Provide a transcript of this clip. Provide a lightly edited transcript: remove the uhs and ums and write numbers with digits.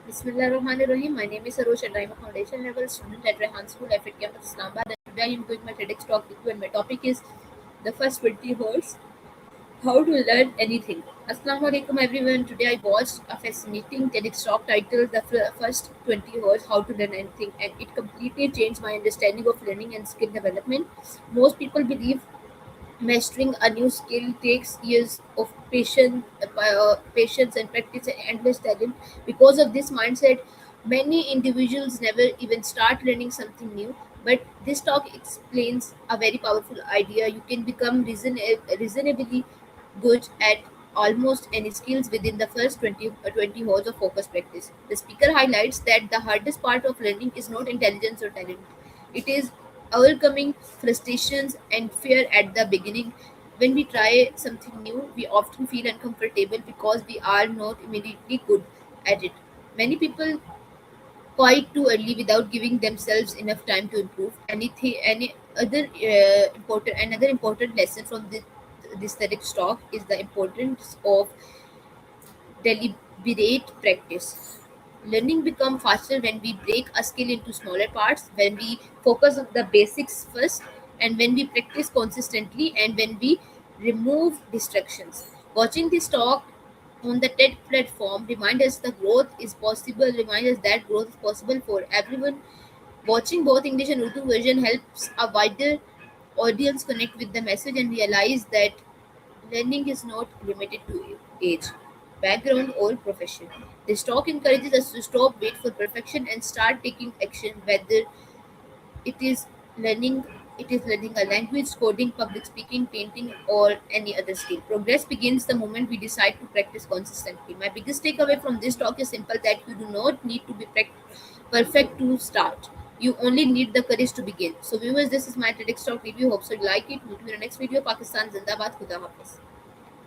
Bismillahirrahmanirrahim. My name is Sarosh and I am a foundation level student at Rehan School, FIT Campus, Islamabad. And today I am doing my TEDx talk with you, and my topic is the first 20 words, how to learn anything. Assalamu alaikum everyone. Today I watched a fascinating TEDx talk titled The First 20 Words, How to Learn Anything, and it completely changed my understanding of learning and skill development. Most people believe mastering a new skill takes years of patience and practice and endless talent. Because of this mindset, many individuals never even start learning something new. But this talk explains a very powerful idea. You can become reasonably good at almost any skills within the first 20 hours of focus practice. The speaker highlights that the hardest part of learning is not intelligence or talent. It is overcoming frustrations and fear at the beginning. When we try something new, we often feel uncomfortable because we are not immediately good at it. Many people quite too early without giving themselves enough time to improve. Any other another important lesson from this TEDx talk is the importance of deliberate practice. Learning becomes faster when we break a skill into smaller parts, when we focus on the basics first, and when we practice consistently, and when we remove distractions. Watching this talk on the TED platform reminds us that growth is possible for everyone. Watching both English and Urdu version helps a wider audience connect with the message and realize that learning is not limited to age, background, or profession. This talk encourages us to stop, wait for perfection, and start taking action. Whether it is learning, it is learning a language, coding, public speaking, painting, or any other skill. Progress begins the moment we decide to practice consistently. My biggest takeaway from this talk is simple: that you do not need to be perfect to start. You only need the courage to begin. So, viewers, this is my TEDx talk review. Hope so you like it. Meet you in the next video. Pakistan Zindabad. Khuda Hafiz.